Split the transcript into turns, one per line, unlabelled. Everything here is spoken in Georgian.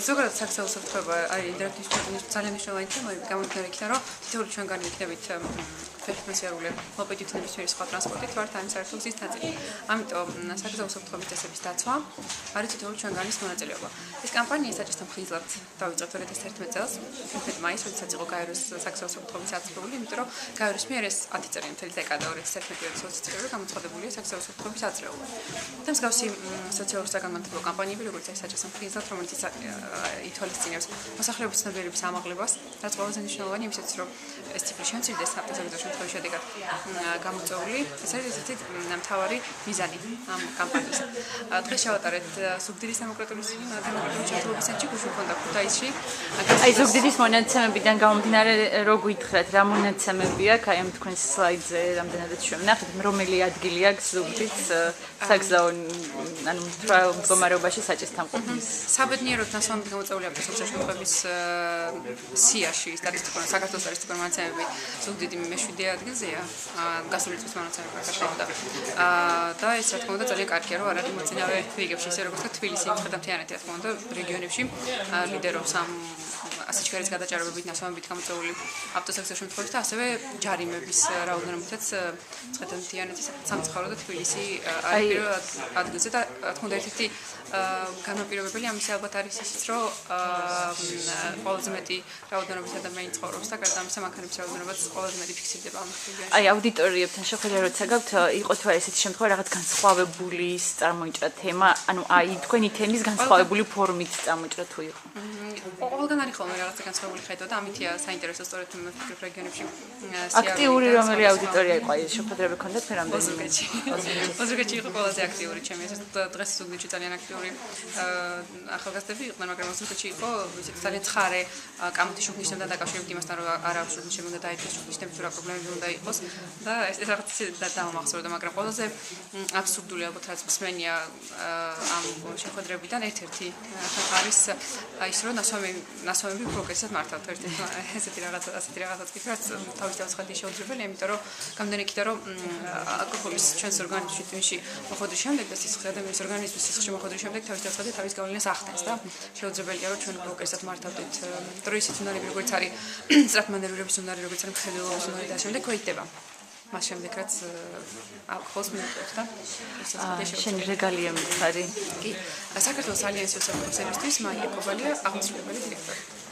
ზოგადად საქციელო უსაფრთხოება არის ინტერნეტის ძალიან მნიშვნელოვანი თემა, გამომდინარე იქიდან, რომ თითოეული ჩვენგანი იქნებით ფერმენციარული მოპედიტნების მიერ სხვა ტრანსპორტით ვართ ამ საერთო გზის ნაწილი. ამიტომ საქციელო უსაფრთხოების წესების დაცვა არის თითოეული ჩვენგანის მონაწილეობა. ეს კამპანია საჭესთან მხილად დავიწყეთ 2011 წელს, 15 მაისს, როდესაც იყო გაეროს საქციელო უსაფრთხოების აწესებული, იმიტომ რომ გაეროს მიერ ეს 10 წელი მთელი დეკადა 2011-2020 წლებში გამოცხადებულია საქციელო უსაფრთხოების აწესრობა. და მსგავსი სოციალური საგანმანათლებლო კამპანიები, როგორც ეს საჭესთან მხილად, რომელიც ითვალისწინებს მოსახლეობის ცნობიერების ამაღლებას, რაც ყველაზე მნიშვნელოვანია იმისათვის, რომ ეს ციფრი შემცირდეს ავტოსაგზაო შემთხვევის შედეგად გამოწვეული. ეს არის ესეთი მთავარი მიზანი ამ კამპანიის. დღეს შევატარეთ ზუგდიდის დემოკრატიული შემთხვევის ცენტრში, გუშინ ქონდა ქუთაისში.
აი ზუგდიდის მონაცემებიდან გამომდინარე, რო გითხრათ, რა მონაცემები აქვს, აი ამ თქვენს სლაიდზე რამდენადაც შევნახეთ, რომელი ადგილი აქვს ზუგდიდს საგზაო ანუ მდგომარეობაში საჭესთან ყოფნის.
საბედნიეროდ ნასვამით გამოწვეული ავტოსაგზაო შემთხვევების სიაში სტატისტიკურ საქართველოს სტატისტიკურ მონაცემები ზუგდიდი მე-7 ადგილზეა გასული წლის მონაცემები გახლავდა. და ეს რა თქმა უნდა ძალიან კარგია, რომ არ არის მოწინავე რიგებში, ისე როგორც თბილისი, მხედართიანეთი რა თქმა უნდა რეგიონებში ლიდერობს ამ ასეჩქერის გადაჭარბებით ნასვამებით გამოწვეული ავტოსაგზაო შემთხვევების და ასევე ჯარიმების რაოდენობითაც მხედართიანეთის სამცხარო და თბილისი არის პირველ ადგილზე და რა თქმა უნდა ერთ-ერთი განაპირობებელი ამის ალბათ არის ისიც, რომ ყველაზე მეტი რაოდენობის ადამიანი ცხოვრობს და გარდა ამისა მანქანების რაოდენობაც ყველაზე მეტი ფიქსირდება ამ რეგიონში.
აი აუდიტორიებთან შეხვედრა როცა გაქვთ, იყო თუ არა ესეთი შემთხვევა რაღაც განსხვავებული წარმოიჭრა თემა, ანუ აი თქვენი თემის განსხვავებული ფორმით წარმოიჭრა თუ იყო?
ყველგან არის ხოლმე რაღაცა განსხვავებული ხედვა და ამითია საინტერესო სწორედ ფიქრობ რეგიონებში
აქტიური რომელი აუდიტორია იყო აი შეხვედრები ქონდათ მე რამდენიმე?
ოზურგეთში იყო ყველაზე აქტიური ჩემი ესეთ დღეს ზუგდიდში ძალიან აქტიური ახალგაზრდები იყვნენ, მაგრამ ოზურგეთში იყო ძალიან ცხარე კამათის შუქნიშნებთან დაკავშირებით იმასთან, რომ არ აქვს შუქნიშნები უნდა დაიწყოს შუქნიშნები თუ რა პრობლემები უნდა იყოს და ეს რაღაც დამამახსოვრდა, მაგრამ ყველაზე აბსურდული ალბათ რაც მსმენია ამ შეხვედრებიდან ერთ-ერთი არის ის რომ ნასვამები პროგრესად მართავთ ესეთი რაღაცაც კი რაც თავის თავის შეუძლებელია, იმიტომ რომ გამდენი იქიდან რომ ალკოჰოლის ჩვენს ორგანიზმში მოხდრის შემდეგ და სისხლის ადამიანის ორგანიზმის სისხლში მოხდრის შემდეგ თავის გავლენას ახდენს და შეუძლებელია რომ ჩვენ პროგრესად მართავდეთ დროისით უნარები როგორც არის სწრაფმანევრირების უნარი როგორც არის მხედველობის უნარი და შემდეგ გვეითდება მას შემდეგ რაც ალკოჰოლს მიუწევს და
შენ რეგალია მითხარი?
კი საქართველოს ალიანსის უსაფრთხო სერვისის მაია კობალია აღმასრულებელი დირექტორი.